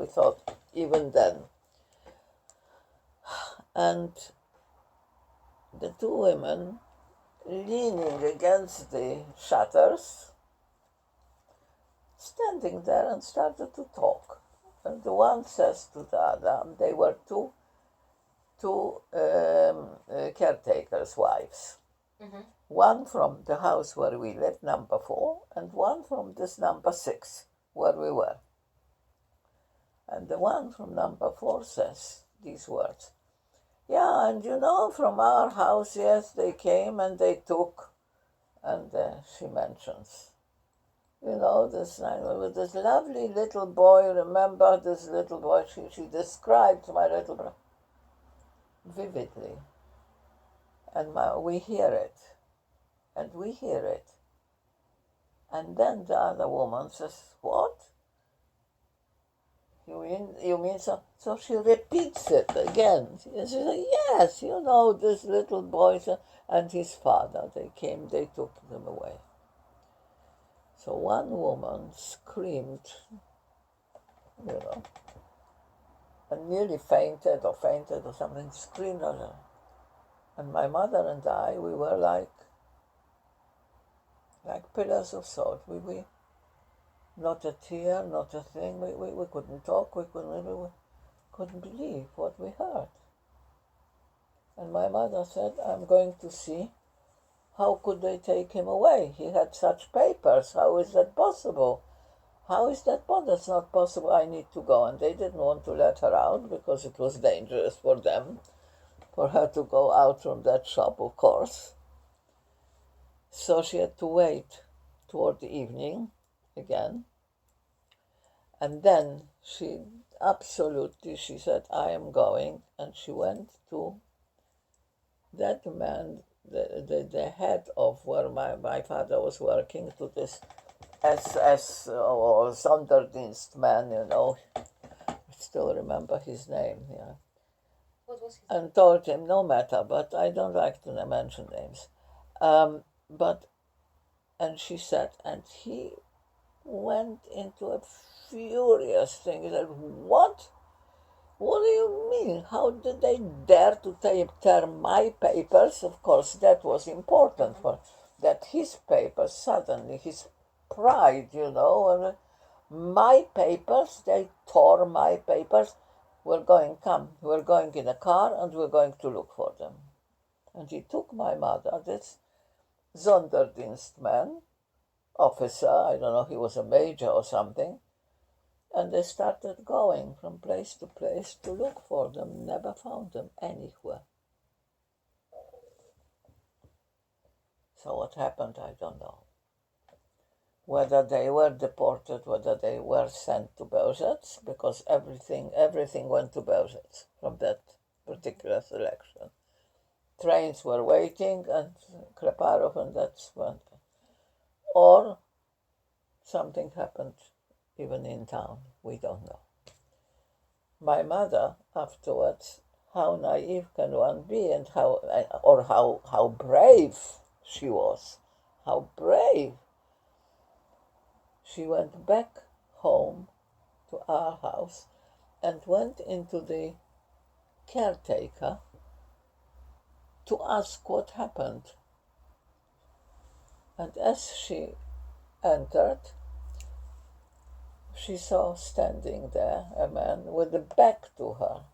we thought even then. And the two women leaning against the shutters, standing there and started to talk. And the one says to the other, they were two caretakers' wives. Mm-hmm. One from the house where we lived, number 4, and one from this number 6, where we were. And the one from number 4 says these words, yeah, and you know, from our house, yes, they came and they took, and she mentions, you know, this lovely little boy, remember this little boy, she described my little brother vividly. And we hear it, and we hear it. And then the other woman says, what? You mean so? So she repeats it again. She says, yes, you know, this little boy and his father, they came, they took them away. So one woman screamed, you know, and nearly fainted or something, screamed on her. And my mother and I, we were like pillars of salt. We not a tear, not a thing. We couldn't talk. We couldn't believe what we heard. And my mother said, I'm going to see how could they take him away. He had such papers. How is that possible? How is that possible? That's not possible. I need to go. And they didn't want to let her out because it was dangerous for them, for her to go out from that shop, of course. So she had to wait toward the evening again. And then she said, I am going. And she went to that man, the head of where my father was working, to this SS or Sonderdienst man, you know. I still remember his name, yeah. What was his name? And told him, no matter, but I don't like to mention names. And she said, and he went into a furious thing. He said, what? What do you mean? How did they dare to tear my papers? Of course, that was important for that his papers, suddenly, his pride, you know, my papers, they tore my papers. We're going in a car and we're going to look for them. And he took my mother, this Sonderdienstman, officer, I don't know, he was a major or something, and they started going from place to place to look for them, never found them anywhere. So what happened, I don't know. Whether they were deported, whether they were sent to Belzec, because everything went to Belzec from that particular selection. Trains were waiting, and Kleparov, and that's when. Or something happened even in town, we don't know. My mother, afterwards, how naive can one be, and how brave she was, how brave. She went back home to our house and went into the caretaker to ask what happened. And as she entered, she saw standing there a man with a back to her.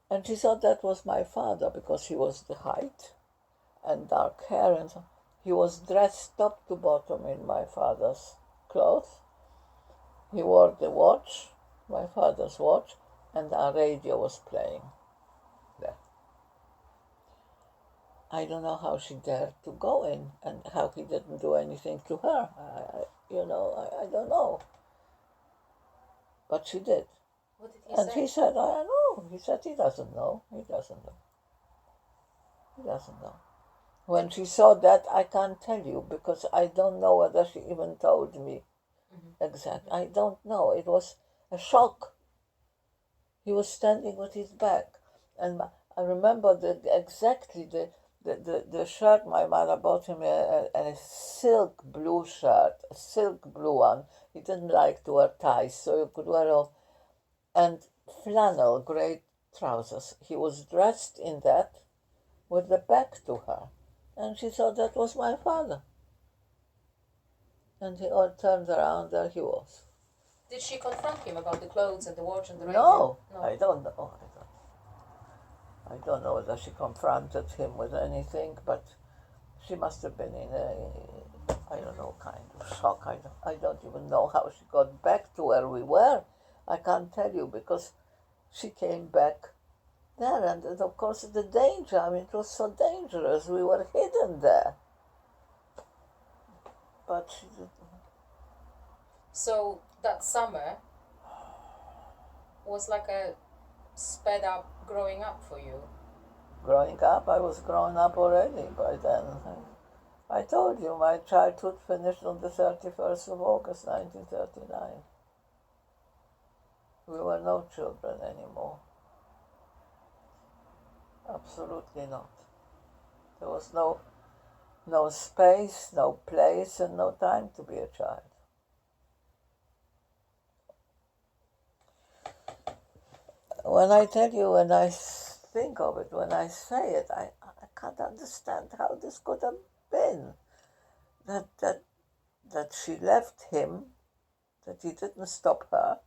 And she thought that was my father because he was the height and dark hair, and so he was dressed top to bottom in my father's clothes. He wore the watch, my father's watch, and our radio was playing there. I don't know how she dared to go in and how he didn't do anything to her. I don't know. But she did. What did he and say? He said, I don't know. He said he doesn't know. He doesn't know. When she saw that, I can't tell you because I don't know whether she even told me exactly. I don't know. It was a shock. He was standing with his back. And I remember exactly The shirt my mother bought him a silk blue shirt, a silk blue one. He didn't like to wear ties, so you could wear off, and flannel grey trousers. He was dressed in that with the back to her, and she thought that was my father. And he all turned around, there he was. Did she confront him about the clothes and the watch and the radio? No, I don't know. I don't know whether she confronted him with anything, but she must have been in a, I don't know, kind of shock. I don't even know how she got back to where we were. I can't tell you, because she came back there, and of course the danger, I mean, it was so dangerous. We were hidden there. But she didn't. So that summer was like a sped up growing up for you. Growing up, I was grown up already by then. I told you, my childhood finished on the 31st of August, 1939. We were no children anymore. Absolutely not. There was no space, no place, and no time to be a child. When I tell you, when I think of it, when I say it, I can't understand how this could have been. That she left him, that he didn't stop her,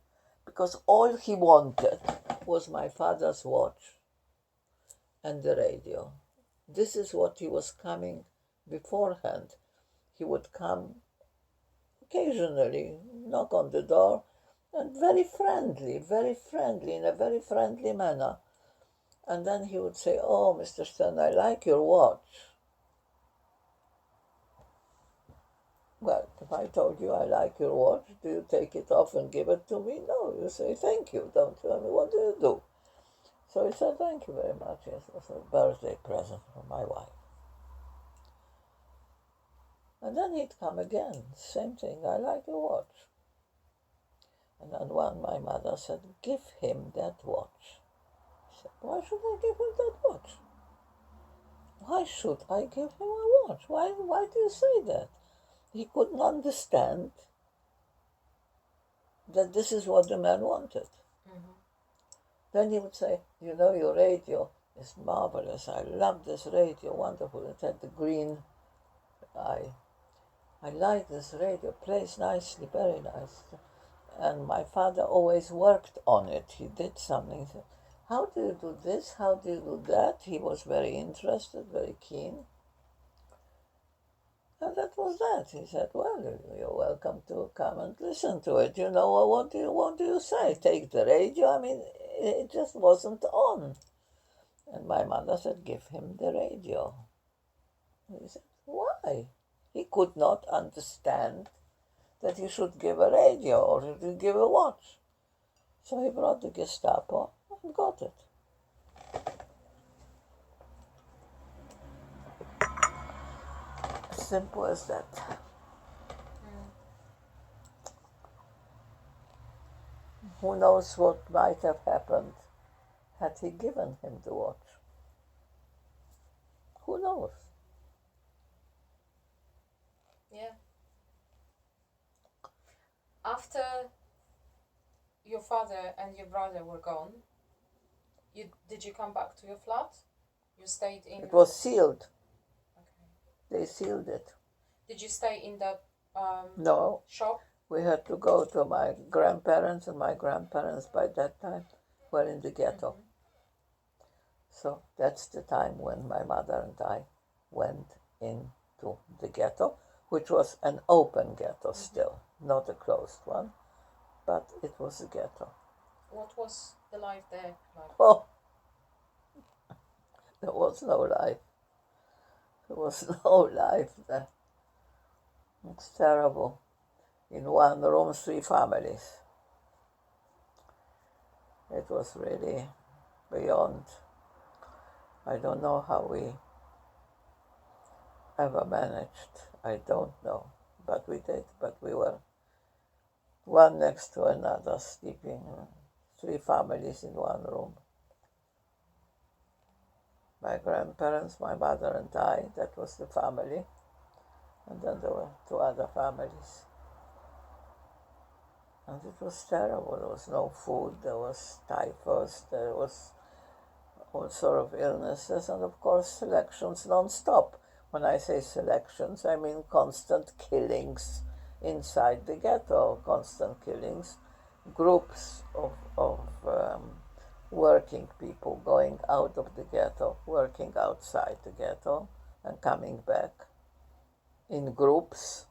because all he wanted was my father's watch and the radio. This is what he was coming beforehand. He would come occasionally, knock on the door, and very friendly, in a very friendly manner. And then he would say, "Oh, Mr. Stern, I like your watch." Well, if I told you I like your watch, do you take it off and give it to me? No, you say thank you, don't you? I mean, what do you do? So he said, "Thank you very much." Yes, it was a birthday present from my wife. And then he'd come again, same thing, "I like your watch." And then one, my mother said, "Give him that watch." I said, "Why should I give him that watch? Why should I give him a watch? Why do you say that?" He couldn't understand that this is what the man wanted. Mm-hmm. Then he would say, "You know, your radio is marvelous. I love this radio, wonderful. It had the green eye. I like this radio, plays nicely, very nice." And my father always worked on it. He did something. He said, "How do you do this? How do you do that?" He was very interested, very keen. And that was that. He said, "Well, you're welcome to come and listen to it. You know, what do you say? Take the radio." I mean, it just wasn't on. And my mother said, "Give him the radio." And he said, "Why?" He could not understand that you should give a radio or you should give a watch. So he brought the Gestapo and got it. Simple as that. Who knows what might have happened had he given him the watch? Who knows? Yeah. After your father and your brother were gone, did you come back to your flat? You stayed in... It was sealed. Okay. They sealed it. Did you stay in that No. shop? We had to go to my grandparents, and my grandparents by that time were in the ghetto. Mm-hmm. So that's the time when my mother and I went into the ghetto, which was an open ghetto still, not a closed one, but it was a ghetto. What was the life there like? Oh, there was no life. There was no life there. It's terrible. In one room, 3 families. It was really beyond. I don't know how we ever managed. I don't know. But we did. But we were one next to another, sleeping, 3 families in one room. My grandparents, my mother and I, that was the family. And then there were two other families. And it was terrible. There was no food, there was typhus, there was all sort of illnesses, and of course selections non-stop. When I say selections, I mean constant killings inside the ghetto, constant killings, groups of working people going out of the ghetto, working outside the ghetto, and coming back in groups.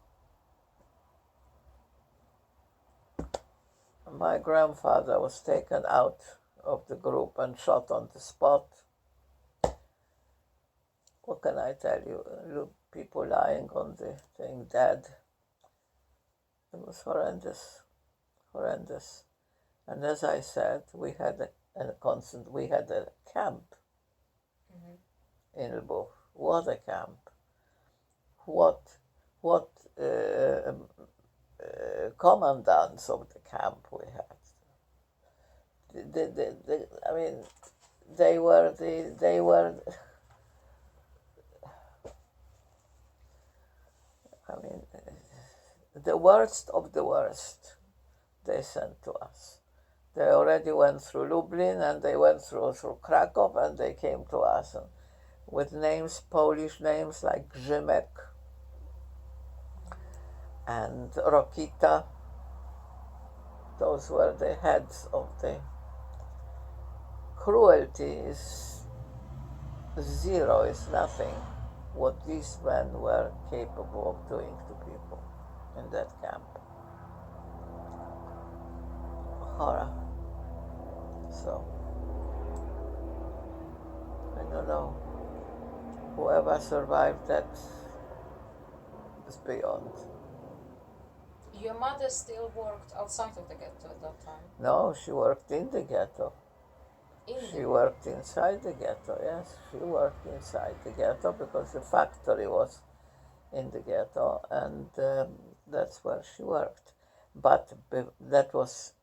My grandfather was taken out of the group and shot on the spot. What can I tell you? People lying on the thing, dead. It was horrendous, horrendous. And as I said, we had a camp in Lvov. What a camp! What commandants of the camp we had. I mean, they were the worst of the worst they sent to us. They already went through Lublin and they went through Krakow and they came to us and with names, Polish names like Grzymek and Rokita. Those were the heads of the cruelty. Is zero, is nothing what these men were capable of doing to people in that camp. Horror. So, I don't know. Whoever survived that is beyond. Your mother still worked outside of the ghetto at that time? No, she worked in the ghetto. She worked inside the ghetto, yes. She worked inside the ghetto because the factory was in the ghetto, and that's where she worked. But that was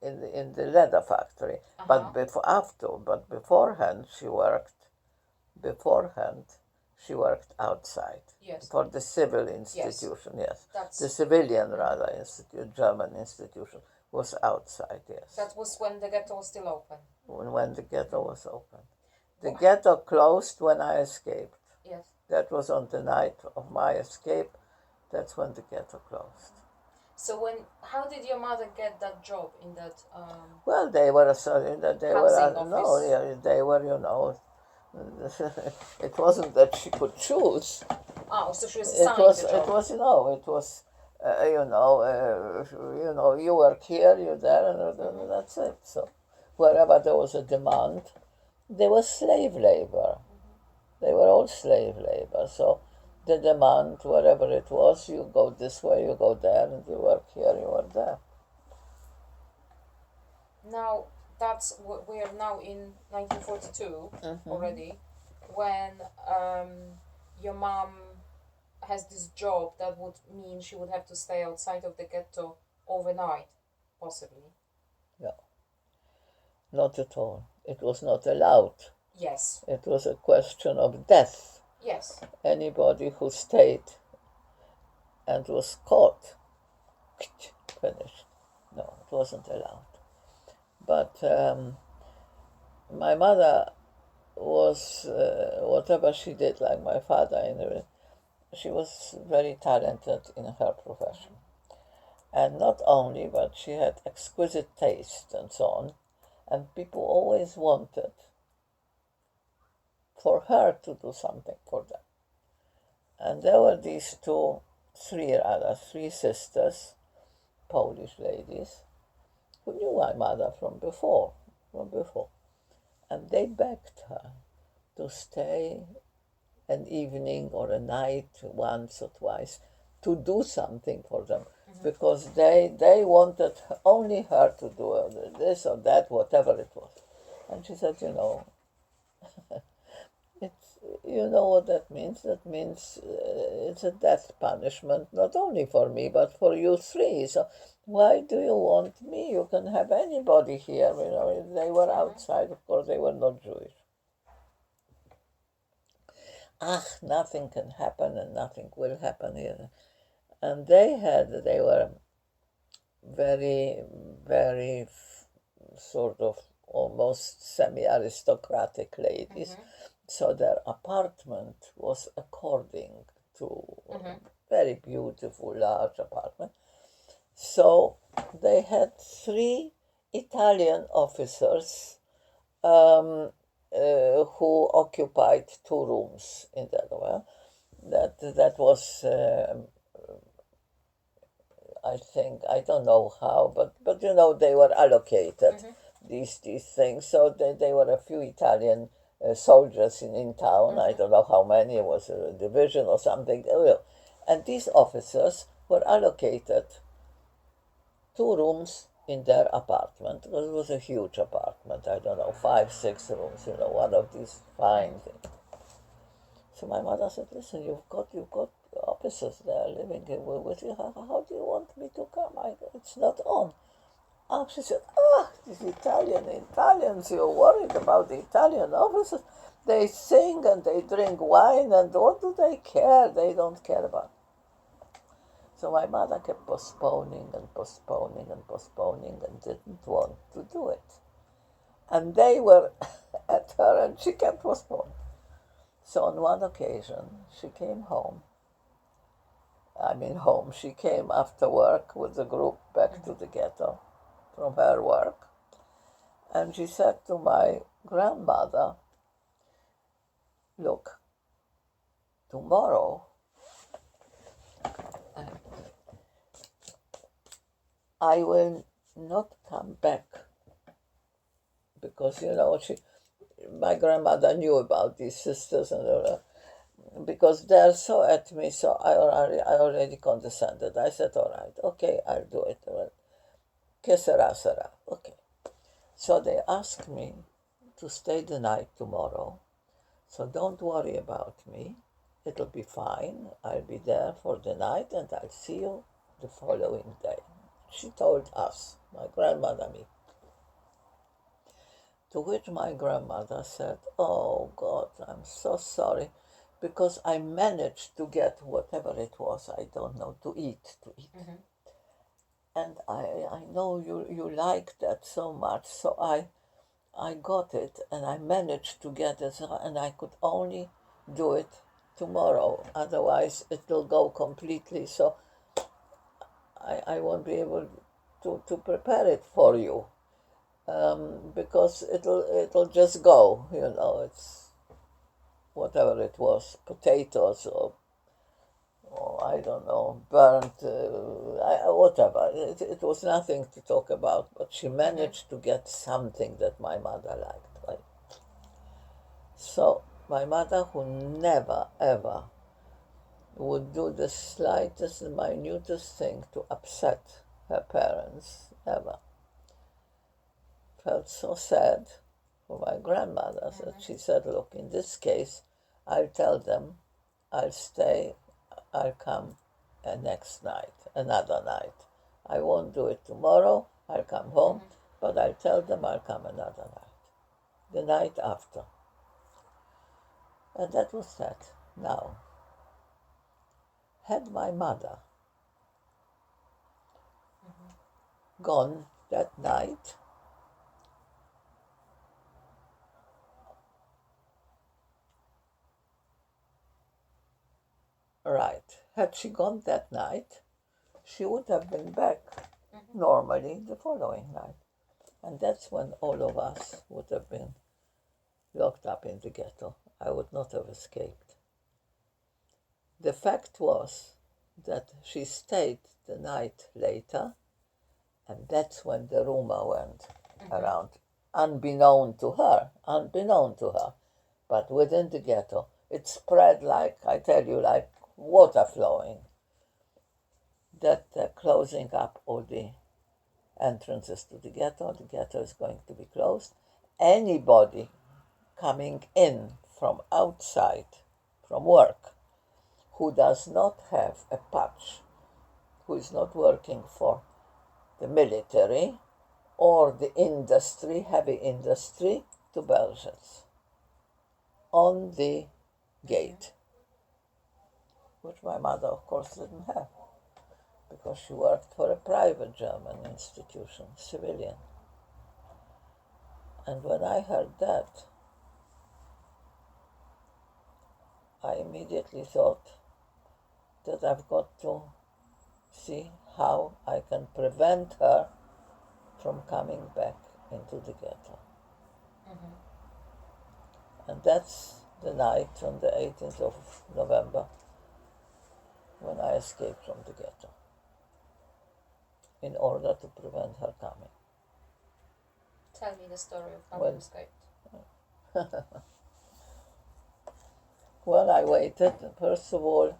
in the leather factory. But beforehand she worked outside. Yes. For the civil institution, yes. The civilian German institution was outside, yes. That was when the ghetto was still open? When the ghetto was open. The ghetto closed when I escaped. Yes. That was on the night of my escape. That's when the ghetto closed. So how did your mother get that job in that? Well, they were it wasn't that she could choose. Oh, so she was assigned the job. You work here, you're there, and that's it. So wherever there was a demand, there was slave labor. They were all slave labor. So the demand, wherever it was, you go this way, you go there, and you work here, you work there. Now, we are now in 1942 already, when your mom has this job that would mean she would have to stay outside of the ghetto overnight, possibly. No, not at all. It was not allowed. Yes. It was a question of death. Yes. Anybody who stayed and was caught, finished. No, it wasn't allowed. But my mother was, whatever she did, like my father, she was very talented in her profession. And not only, but she had exquisite taste and so on. And people always wanted for her to do something for them. And there were these three sisters, Polish ladies, who knew my mother from before. And they begged her to stay an evening or a night once or twice to do something for them, because they wanted only her to do this or that, whatever it was. And she said, you know what that means? That means it's a death punishment, not only for me, but for you three. So why do you want me? You can have anybody here. They were outside, of course, they were not Jewish. nothing can happen and nothing will happen here. And they were very, very sort of almost semi-aristocratic ladies. So their apartment was according to a very beautiful, large apartment. So they had 3 Italian officers who occupied 2 rooms in that one. That was, I think, I don't know how, but they were allocated these things. So they were a few Italian soldiers in town. I don't know how many. It was a division or something. And these officers were allocated 2 rooms in their apartment. It was a huge apartment. I don't know, 5, 6 rooms. One of these fine things. So my mother said, "Listen, you've got officers there living here with you. How do you want me to come? It's not on." She said, these Italians, you're worried about the Italian officers. They sing and they drink wine, and what do they care? They don't care about. So my mother kept postponing and postponing and postponing and didn't want to do it. And they were at her and she kept postponing. So on one occasion, she came home. She came after work with the group back to the ghetto from her work. And she said to my grandmother, "Look, tomorrow I will not come back." Because, my grandmother knew about these sisters and all that. Because they're so at me, so I already condescended. I said, "All right, okay, I'll do it. Que sera, sera." Okay. So they asked me to stay the night tomorrow. So don't worry about me. It'll be fine. I'll be there for the night and I'll see you the following day. She told us, my grandmother, me. To which my grandmother said, "Oh God, I'm so sorry, because I managed to get whatever it was, I don't know, to eat. And I know you like that so much, so I got it and I managed to get it, and I could only do it tomorrow, otherwise it will go completely, so I won't be able to prepare it for you, because it'll just go, it's whatever it was, potatoes or I don't know, burnt, whatever. It was nothing to talk about, but she managed to get something that my mother liked, right? So my mother, who never, ever would do the slightest and minutest thing to upset her parents, ever, felt so sad for my grandmother that she said, "Look, in this case, I'll tell them, I'll stay, I'll come next night, another night. I won't do it tomorrow, I'll come home, but I'll tell them I'll come another night, the night after." And that was that. Now, had my mother gone that night, right, had she gone that night, she would have been back normally the following night. And that's when all of us would have been locked up in the ghetto. I would not have escaped. The fact was that she stayed the night later, and that's when the rumor went around, unbeknown to her, but within the ghetto. It spread like, I tell you, like water flowing, that they're closing up all the entrances to the ghetto. The ghetto is going to be closed. Anybody coming in from outside, from work, who does not have a patch, who is not working for the military or the industry, heavy industry, to Belgians on the gate, which my mother, of course, didn't have, because she worked for a private German institution, civilian. And when I heard that, I immediately thought that I've got to see how I can prevent her from coming back into the ghetto. And that's the night on the 18th of November when I escaped from the ghetto, in order to prevent her coming. Tell me the story of how you escaped. Well, I waited. First of all,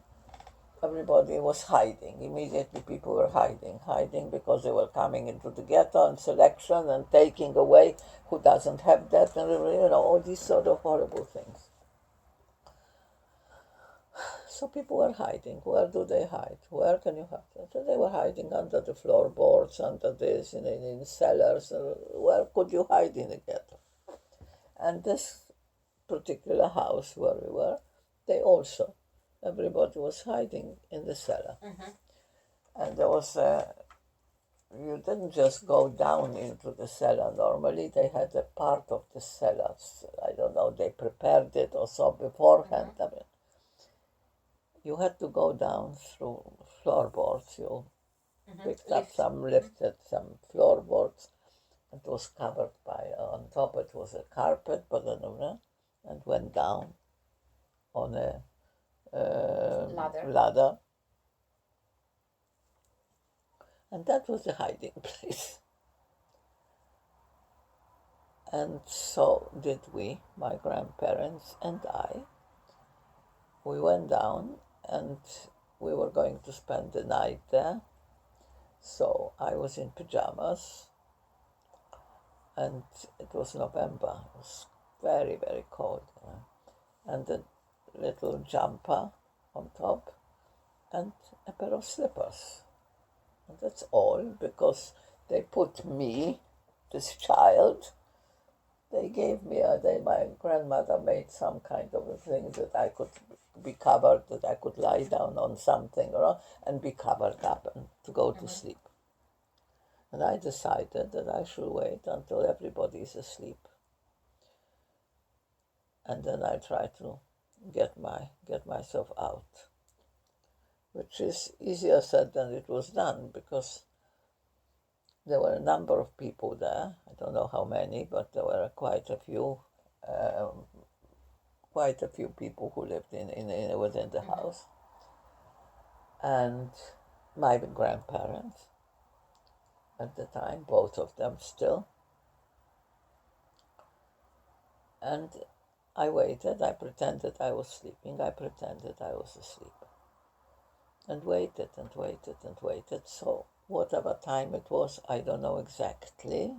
everybody was hiding. Immediately people were hiding because they were coming into the ghetto and selection and taking away who doesn't have that, and all these sort of horrible things. So people were hiding. Where do they hide? Where can you hide? So they were hiding under the floorboards, under this, in cellars. Where could you hide in the ghetto? And this particular house where we were, everybody was hiding in the cellar. And there was you didn't just go down into the cellar. Normally they had a part of the cellar. I don't know, they prepared it or so beforehand. I mean, you had to go down through floorboards. You picked up lifted some floorboards. It was covered by, on top it was a carpet, and went down on a ladder. And that was the hiding place. And so did we, my grandparents and I. We went down and we were going to spend the night there. So I was in pajamas, and it was November. It was very, very cold. And a little jumper on top and a pair of slippers. And that's all, because they put me, this child, they gave me, my grandmother made some kind of a thing that I could be covered, that I could lie down on something and be covered up and to go to sleep. And I decided that I should wait until everybody is asleep. And then I try to get myself out, which is easier said than it was done, because there were a number of people there. I don't know how many, but there were quite a few people who lived within the house, and my grandparents at the time, both of them still. And I waited. I pretended I was sleeping. I pretended I was asleep, and waited and waited and waited. So whatever time it was, I don't know exactly,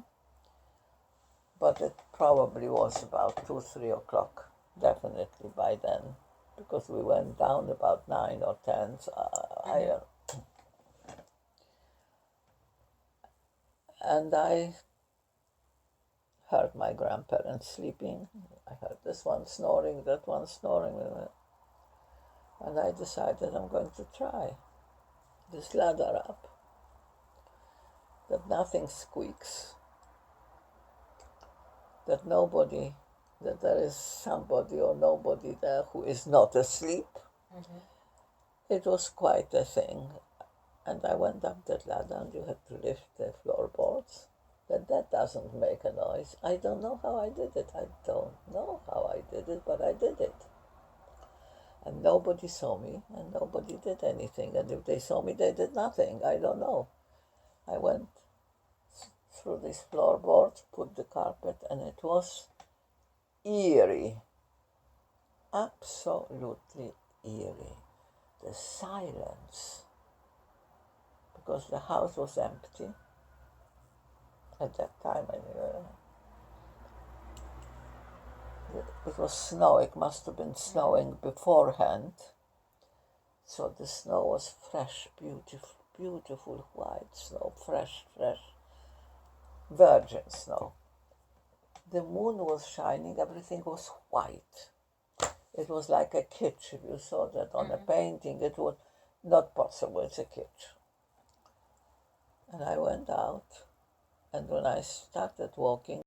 but it probably was about 2, 3 o'clock, definitely by then, because we went down about 9 or 10. So and I heard my grandparents sleeping. I heard this one snoring, that one snoring. And I decided I'm going to try this ladder up, that nothing squeaks, that there is somebody or nobody there who is not asleep. It was quite a thing. And I went up that ladder, and you had to lift the floorboards. That doesn't make a noise. I don't know how I did it. But I did it. And nobody saw me, and nobody did anything. And if they saw me, they did nothing. I don't know. I went through these floorboards, put the carpet, and it was eerie. Absolutely eerie. The silence. Because the house was empty at that time. It was snowing. It must have been snowing beforehand. So the snow was fresh, beautiful white snow, fresh, virgin snow. The moon was shining, everything was white. It was like a kitsch. If you saw that on a painting, it was not possible. It's a kitsch. And I went out, and when I started walking,